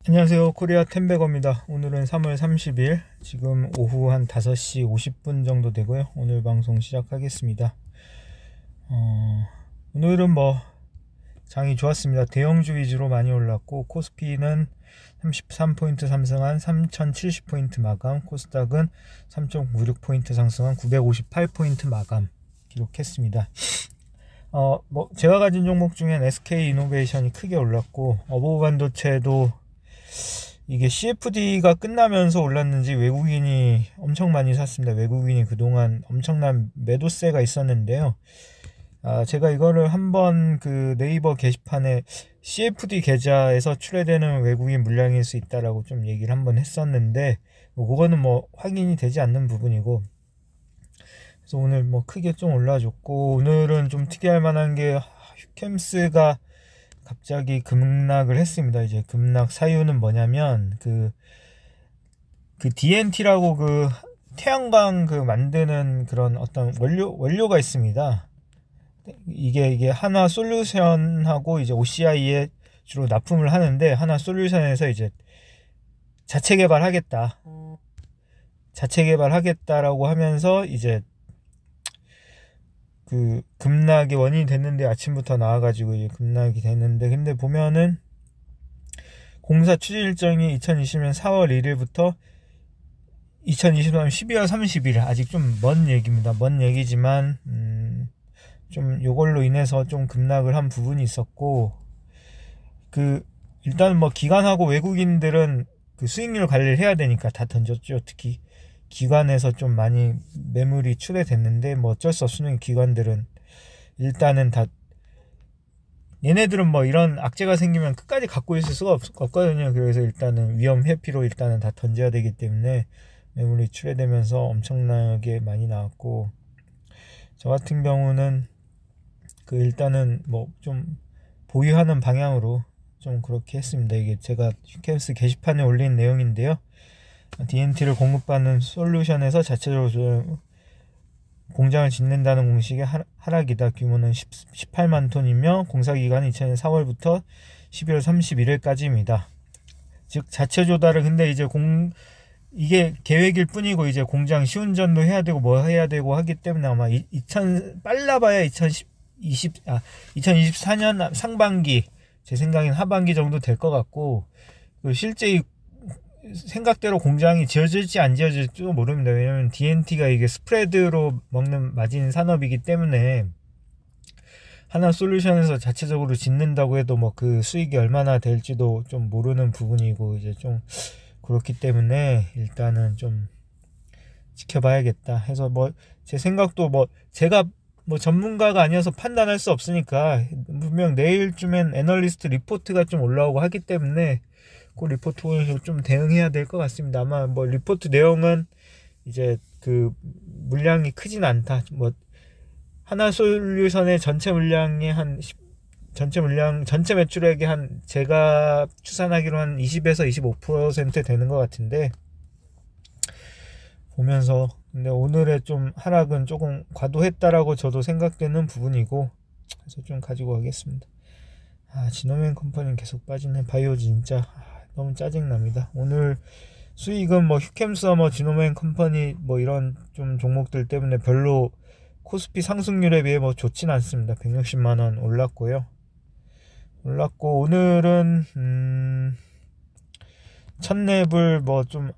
안녕하세요. 코리아 템베거입니다. 오늘은 3월 30일, 지금 오후 한 5시 50분 정도 되고요. 오늘 방송 시작하겠습니다. 오늘은 장이 좋았습니다. 대형주 위주로 많이 올랐고, 코스피는 33포인트 상승한 3070포인트 마감, 코스닥은 3.96포인트 상승한 958포인트 마감 기록했습니다. 제가 가진 종목 중엔 SK 이노베이션이 크게 올랐고, 어보브 반도체도 이게 CFD가 끝나면서 올랐는지 외국인이 엄청 많이 샀습니다. 외국인이 그동안 엄청난 매도세가 있었는데요. 제가 이거를 한번 그 네이버 게시판에 CFD 계좌에서 출회되는 외국인 물량일 수 있다라고 좀 얘기를 한번 했었는데, 그거는 확인이 되지 않는 부분이고, 그래서 오늘 크게 좀 올라줬고, 오늘은 좀 특이할 만한 게 휴캠스가 갑자기 급락을 했습니다. 이제 급락 사유는 뭐냐면 그 DNT라고 그 태양광 만드는 그런 어떤 원료가 있습니다. 이게 하나 솔루션하고 이제 OCI에 주로 납품을 하는데, 하나 솔루션에서 이제 자체 개발하겠다라고 하면서 이제 그 급락의 원인이 됐는데, 아침부터 나와가지고 이제 급락이 됐는데, 근데 보면은 공사 추진 일정이 2020년 4월 1일부터 2023년 12월 30일, 아직 좀 먼 얘기입니다. 먼 얘기지만 좀 요걸로 인해서 좀 급락을 한 부분이 있었고, 일단 기관하고 외국인들은 그 수익률 관리를 해야 되니까 다 던졌죠. 특히 기관에서 좀 많이 매물이 출회됐는데, 어쩔 수 없으면 기관들은 일단은 다, 얘네들은 이런 악재가 생기면 끝까지 갖고 있을 수가 없거든요. 그래서 일단은 위험 회피로 일단은 다 던져야 되기 때문에 매물이 출회되면서 엄청나게 많이 나왔고, 저 같은 경우는 일단은 좀 보유하는 방향으로 좀 그렇게 했습니다. 이게 제가 휴캠스 게시판에 올린 내용인데요. DNT를 공급받는 솔루션에서 자체적으로 공장을 짓는다는 공식의 하락이다. 규모는 18만 톤이며 공사기간은 2000년 4월부터 12월 31일까지입니다. 즉 자체 조달을, 근데 이제 이게 계획일 뿐이고, 이제 공장 시운전도 해야 되고 해야 되고 하기 때문에 아마 빨라봐야 2024년 상반기, 제 생각엔 하반기 정도 될 것 같고, 실제 생각대로 공장이 지어질지 안 지어질지도 모릅니다. 왜냐면 DNT가 이게 스프레드로 먹는 마진 산업이기 때문에, 하나 솔루션에서 자체적으로 짓는다고 해도 그 수익이 얼마나 될지도 좀 모르는 부분이고, 이제 좀 그렇기 때문에 일단은 좀 지켜봐야겠다 해서, 제 생각도 제가 전문가가 아니어서 판단할 수 없으니까, 분명 내일쯤엔 애널리스트 리포트가 좀 올라오고 하기 때문에 그 리포트에서 좀 대응해야 될 것 같습니다. 아마 리포트 내용은 이제 물량이 크진 않다. 하나 솔루션의 전체 물량의 전체 매출액의 제가 추산하기로 한 20에서 25% 되는 것 같은데, 보면서, 근데 오늘의 좀 하락은 조금 과도했다라고 저도 생각되는 부분이고, 그래서 좀 가지고 가겠습니다. 지노맨 컴퍼니는 계속 빠지네. 바이오 진짜 너무 짜증납니다. 오늘 수익은 휴캠스와 지노맨 컴퍼니 이런 좀 종목들 때문에 별로 코스피 상승률에 비해 좋진 않습니다. 160만원 올랐고, 오늘은 첫랩을 좀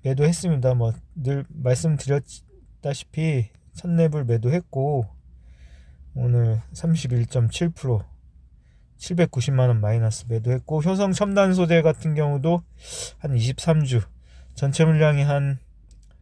매도했습니다. 늘 말씀드렸다시피 첫랩을 매도했고, 오늘 31.7% 790만원 마이너스 매도했고, 효성 첨단 소재 같은 경우도 한 23주 전체 물량이 한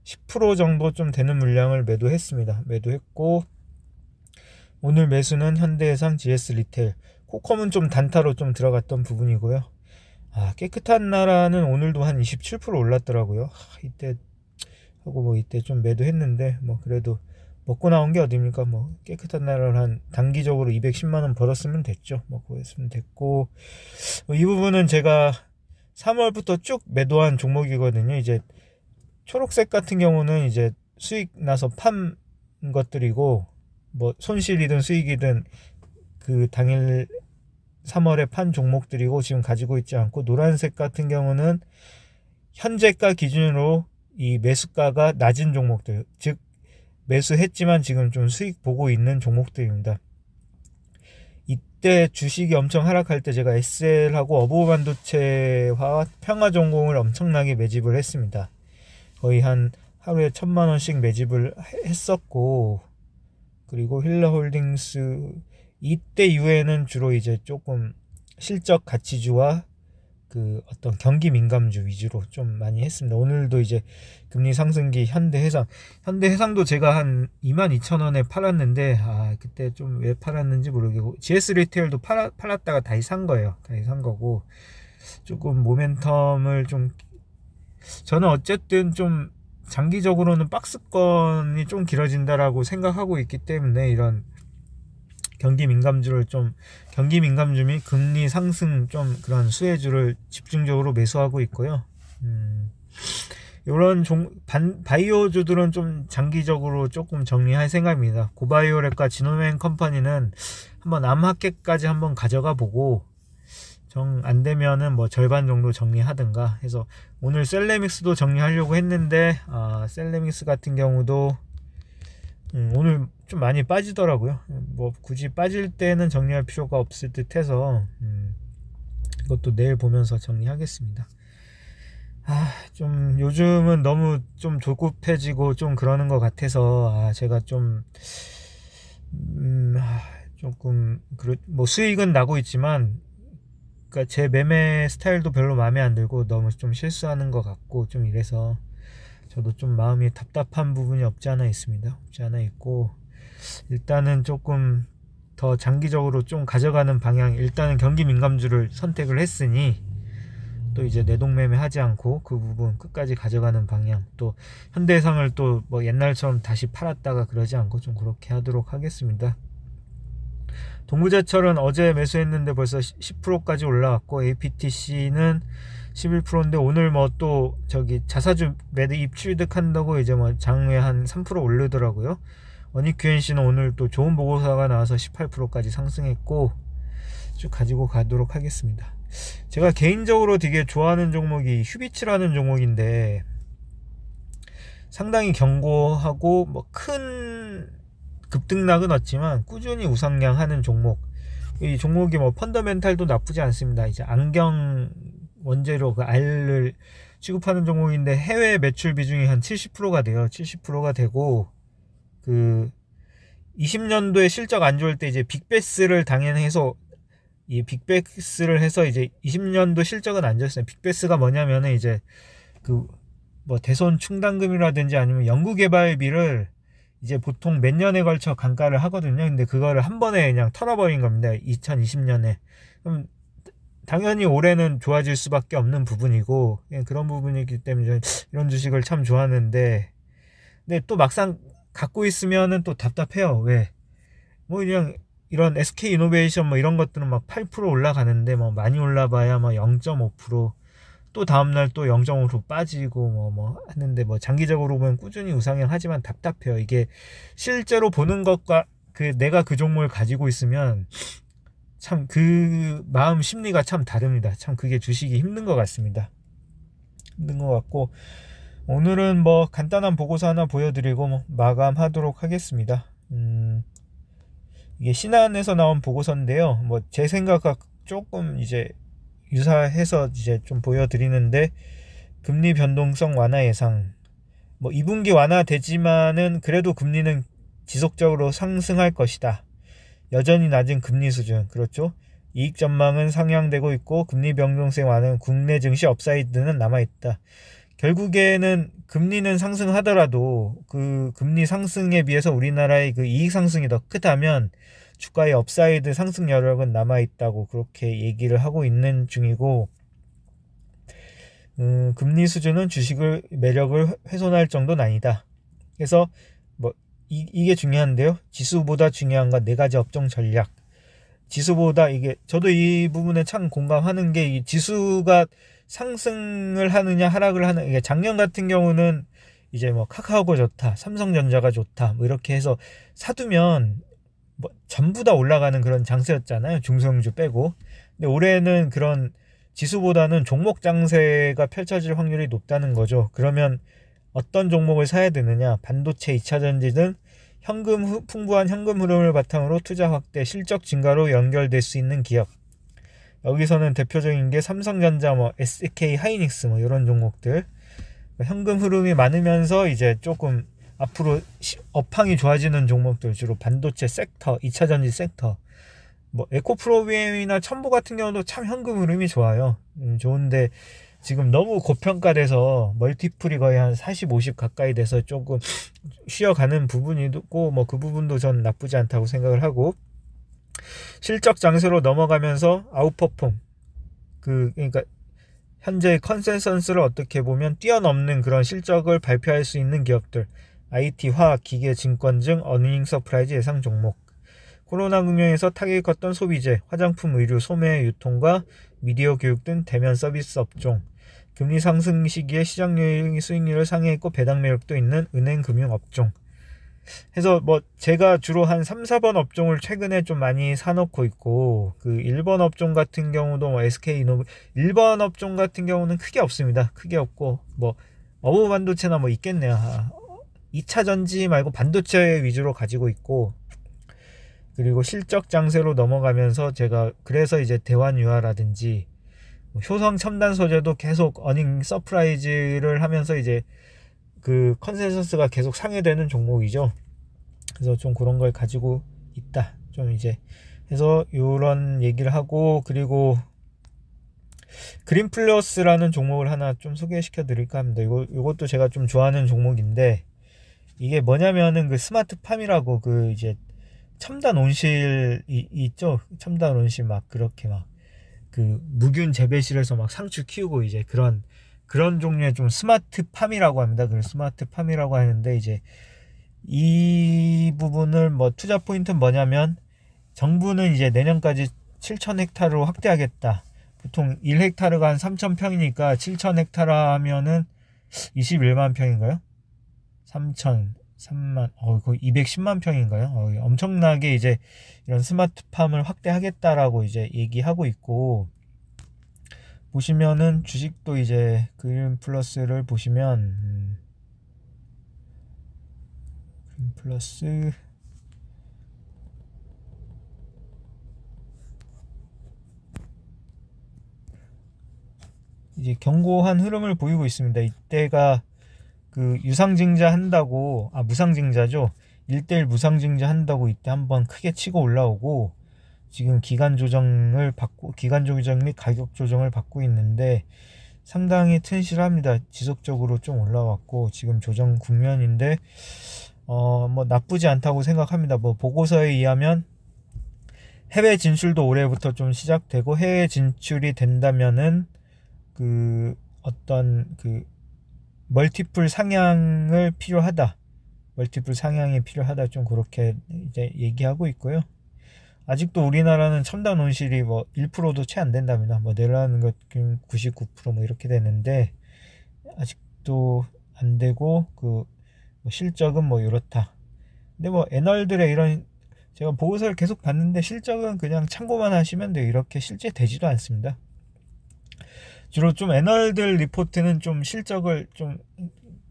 10% 정도 좀 되는 물량을 매도했고, 오늘 매수는 현대해상, GS 리테일, 코컴은 좀 단타로 좀 들어갔던 부분이고요. 깨끗한 나라는 오늘도 한 27% 올랐더라고요. 이때 좀 매도했는데, 그래도 먹고 나온 게 어딥니까? 깨끗한 나라를 한 단기적으로 210만원 벌었으면 됐죠. 그랬으면 됐고, 이 부분은 제가 3월부터 쭉 매도한 종목이거든요. 이제 초록색 같은 경우는 이제 수익 나서 판 것들이고, 손실이든 수익이든 그 당일 3월에 판 종목들이고 지금 가지고 있지 않고, 노란색 같은 경우는 현재가 기준으로 이 매수가가 낮은 종목들, 즉 매수했지만 지금 좀 수익 보고 있는 종목들입니다. 이때 주식이 엄청 하락할 때 제가 SL하고 어보반도체와 평화전공을 엄청나게 매집을 했습니다. 거의 한 하루에 1000만원씩 매집을 했었고, 그리고 힐러홀딩스 이때 이후에는 주로 이제 조금 실적 가치주와 그 어떤 경기 민감주 위주로 좀 많이 했습니다. 오늘도 이제 금리 상승기 현대해상도 제가 한 22,000원에 팔았는데, 그때 좀 왜 팔았는지 모르겠고, GS 리테일도 팔았다가 다시 산 거예요. 다시 산 거고, 조금 모멘텀을 좀, 저는 어쨌든 좀 장기적으로는 박스권이 좀 길어진다라고 생각하고 있기 때문에, 이런 경기 민감주 및 금리 상승 좀 그런 수혜주를 집중적으로 매수하고 있고요. 이런 바이오주들은 좀 장기적으로 조금 정리할 생각입니다. 고바이오렉과 지노맨 컴퍼니는 한번 암하께까지 한번 가져가 보고, 정 안 되면은 뭐 절반 정도 정리하든가 해서, 오늘 셀레믹스도 정리하려고 했는데, 셀레믹스 같은 경우도 오늘 좀 많이 빠지더라고요. 뭐 굳이 빠질 때는 정리할 필요가 없을 듯 해서, 이것도 내일 보면서 정리하겠습니다. 좀 요즘은 너무 좀 조급해지고 좀 그러는 것 같아서, 제가 좀 조금 뭐 수익은 나고 있지만, 그러니까 제 매매 스타일도 별로 마음에 안 들고 너무 좀 실수하는 것 같고 좀 이래서 저도 좀 마음이 답답한 부분이 없지 않아 있습니다. 없지 않아 있고, 일단은 조금 더 장기적으로 좀 가져가는 방향, 일단은 경기 민감주를 선택을 했으니 또 이제 내동매매 하지 않고 그 부분 끝까지 가져가는 방향, 또 현대해상을 또 뭐 옛날처럼 다시 팔았다가 그러지 않고 좀 그렇게 하도록 하겠습니다. 동부제철은 어제 매수했는데 벌써 10%까지 올라왔고, APTC는 11%인데 오늘 뭐 또 저기 자사주 매입 취득한다고 이제 뭐 장외 한 3% 오르더라고요. 어니QNC는 오늘 또 좋은 보고서가 나와서 18%까지 상승했고, 쭉 가지고 가도록 하겠습니다. 제가 개인적으로 되게 좋아하는 종목이 휴비츠라는 종목인데, 상당히 견고하고 뭐 큰 급등락은 없지만 꾸준히 우상향하는 종목. 이 종목이 뭐 펀더멘탈도 나쁘지 않습니다. 이제 안경 원재료 그 알을 취급하는 종목인데, 해외 매출 비중이 한 70%가 돼요. 70%가 되고, 그 20년도에 실적 안 좋을 때 이제 빅베스를 당연해서 이 빅베스를 해서 이제 20년도 실적은 안 좋았어요. 빅베스가 뭐냐면은 이제 그 뭐 대손 충당금이라든지 아니면 연구개발비를 이제 보통 몇 년에 걸쳐 감가를 하거든요. 근데 그거를 한 번에 그냥 털어버린 겁니다. 2020년에. 그럼 당연히 올해는 좋아질 수밖에 없는 부분이고, 그런 부분이기 때문에 이런 주식을 참 좋아하는데, 근데 또 막상 갖고 있으면은 또 답답해요. 왜? 뭐 그냥 이런 SK이노베이션 뭐 이런 것들은 막 8% 올라가는데 뭐 많이 올라봐야 뭐 0.5%, 또 다음날 또 0.5% 빠지고 뭐 하는데, 뭐 장기적으로 보면 꾸준히 우상향 하지만 답답해요. 이게 실제로 보는 것과 내가 그 종목을 가지고 있으면 참 그 마음 심리가 참 다릅니다. 참 그게 주식이 힘든 것 같습니다. 힘든 것 같고, 오늘은 뭐 간단한 보고서 하나 보여드리고 뭐 마감하도록 하겠습니다. 이게 신한에서 나온 보고서인데요. 뭐 제 생각과 조금 이제 유사해서 이제 좀 보여드리는데, 금리 변동성 완화 예상, 뭐 2분기 완화되지만은 그래도 금리는 지속적으로 상승할 것이다. 여전히 낮은 금리 수준, 그렇죠? 이익 전망은 상향되고 있고 금리 변동성 완화는 국내 증시 업사이드는 남아있다. 결국에는 금리는 상승하더라도 그 금리 상승에 비해서 우리나라의 그 이익 상승이 더 크다면 주가의 업사이드 상승 여력은 남아있다고 그렇게 얘기를 하고 있는 중이고, 금리 수준은 주식을 매력을 훼손할 정도는 아니다. 그래서 뭐 이게 중요한데요. 지수보다 중요한 건 4가지 업종 전략. 지수보다, 이게 저도 이 부분에 참 공감하는 게, 이 지수가 상승을 하느냐 하락을 하느냐, 이게 작년 같은 경우는 이제 뭐 카카오가 좋다, 삼성전자가 좋다 뭐 이렇게 해서 사두면 뭐 전부 다 올라가는 그런 장세였잖아요. 중소형주 빼고. 근데 올해는 그런 지수보다는 종목 장세가 펼쳐질 확률이 높다는 거죠. 그러면 어떤 종목을 사야 되느냐? 반도체, 2차전지 등 풍부한 현금 흐름을 바탕으로 투자 확대, 실적 증가로 연결될 수 있는 기업. 여기서는 대표적인 게 삼성전자, SK 하이닉스 이런 종목들. 현금 흐름이 많으면서 이제 조금 앞으로 업황이 좋아지는 종목들, 주로 반도체 섹터, 2차전지 sek터, 에코프로비엠이나 첨보 같은 경우도 참 현금 흐름이 좋아요. 좋은데 지금 너무 고평가돼서 멀티플이 거의 한 40, 50 가까이 돼서 조금 쉬어가는 부분이 있고, 그 부분도 전 나쁘지 않다고 생각을 하고, 실적 장세로 넘어가면서 아웃퍼폼, 그러니까 현재의 컨센서스를 어떻게 보면 뛰어넘는 그런 실적을 발표할 수 있는 기업들, IT, 화학, 기계, 증권 등 어닝 서프라이즈 예상 종목. 코로나 국면에서 타격이 컸던 소비재, 화장품, 의류, 소매, 유통과 미디어 교육 등 대면 서비스 업종. 금리 상승 시기에 시장 수익률을 상회했고 배당 매력도 있는 은행, 금융 업종. 해서 제가 주로 한 3, 4번 업종을 최근에 좀 많이 사놓고 있고, 그 1번 업종 같은 경우도 SK이노 1번 업종 같은 경우는 크게 없습니다. 크게 없고 어부 반도체나 있겠네요. 2차 전지 말고 반도체 위주로 가지고 있고, 그리고 실적 장세로 넘어가면서 제가 그래서 이제 대환유화라든지 효성 첨단 소재도 계속 어닝 서프라이즈를 하면서 이제 그 컨센서스가 계속 상회되는 종목이죠. 그래서 좀 그런 걸 가지고 있다. 좀 이제 해서 요런 얘기를 하고, 그리고 그린플러스라는 종목을 하나 좀 소개시켜 드릴까 합니다. 이것도 제가 좀 좋아하는 종목인데, 이게 뭐냐면은 그 스마트팜이라고 그 이제 첨단 온실이 있죠. 첨단 온실 그렇게 그 무균 재배실에서 상추 키우고 이제 그런 종류의 좀 스마트팜이라고 합니다. 그 스마트팜이라고 하는데, 이제 이 부분을 투자 포인트는 뭐냐면, 정부는 이제 내년까지 7,000헥타르로 확대하겠다. 보통 1헥타르가 한 3,000평이니까 7,000헥타르 하면은 21만 평인가요? 3만, 거의 210만 평인가요? 엄청나게 이제 이런 스마트팜을 확대하겠다라고 이제 얘기하고 있고, 보시면은 주식도 이제 그린플러스를 보시면, 그린플러스 이제 견고한 흐름을 보이고 있습니다. 이때가 그 유상증자 한다고, 무상증자죠. 1대1 무상증자 한다고 이때 한번 크게 치고 올라오고, 지금 기간 조정 및 가격 조정을 받고 있는데 상당히 튼실합니다. 지속적으로 좀 올라왔고, 지금 조정 국면인데 나쁘지 않다고 생각합니다. 보고서에 의하면 해외 진출도 올해부터 좀 시작되고, 해외 진출이 된다면은 그 어떤 그 멀티플 상향이 필요하다, 좀 그렇게 이제 얘기하고 있고요. 아직도 우리나라는 첨단 온실이 1%도 채 안 된답니다. 내려가는 것 99% 이렇게 되는데, 아직도 안 되고, 그 실적은 이렇다. 근데 애널들의 이런, 제가 보고서를 계속 봤는데 실적은 그냥 참고만 하시면 돼요. 이렇게 실제 되지도 않습니다. 주로 좀 애널들 리포트는 좀 실적을 좀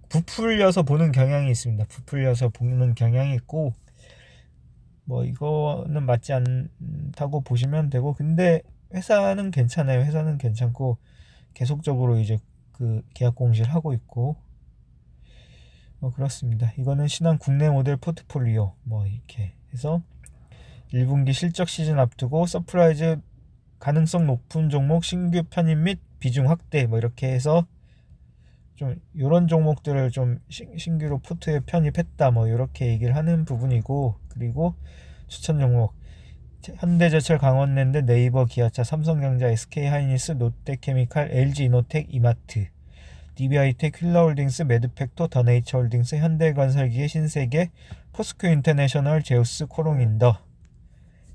부풀려서 보는 경향이 있습니다. 부풀려서 보는 경향이 있고, 이거는 맞지 않다고 보시면 되고, 근데 회사는 괜찮아요. 회사는 괜찮고 계속적으로 이제 그 계약 공시를 하고 있고, 그렇습니다. 이거는 신한 국내 모델 포트폴리오 이렇게 해서 1분기 실적 시즌 앞두고 서프라이즈 가능성 높은 종목 신규 편입 및 비중 확대 이렇게 해서 좀 이런 종목들을 좀 신규로 포트에 편입했다 이렇게 얘기를 하는 부분이고, 그리고 추천 종목 현대제철, 강원랜드, 네이버, 기아차, 삼성전자, SK하이닉스, 롯데케미칼, LG이노텍, 이마트, DB하이텍, 휠러홀딩스, 매드팩토, 더네이처홀딩스, 현대건설기계, 신세계, 포스코 인터내셔널, 제우스, 코롱인더,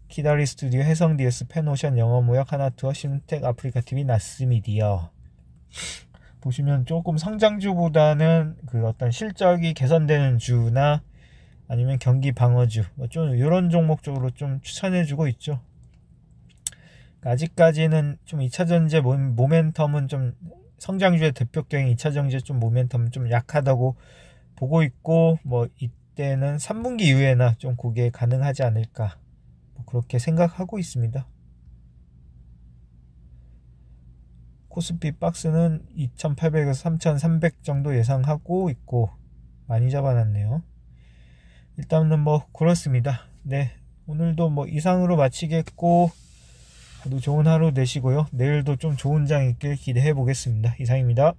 키다리 스튜디오, 해성DS, 펜오션, 영어무역, 하나투어, 심텍, 아프리카TV, 나스미디어. 보시면 조금 성장주보다는 그 어떤 실적이 개선되는 주나 아니면 경기 방어주 좀 이런 종목 쪽으로 좀 추천해주고 있죠. 아직까지는 좀 2차전지 모멘텀은 좀 성장주의 대표격인 2차전지 좀 모멘텀은 좀 약하다고 보고 있고, 뭐 이때는 3분기 이후에나 좀 그게 가능하지 않을까, 뭐 그렇게 생각하고 있습니다. 코스피 박스는 2800에서 3300 정도 예상하고 있고, 많이 잡아놨네요. 일단은 뭐 그렇습니다. 네, 오늘도 뭐 이상으로 마치겠고, 모두 좋은 하루 되시고요. 내일도 좀 좋은 장 있길 기대해 보겠습니다. 이상입니다.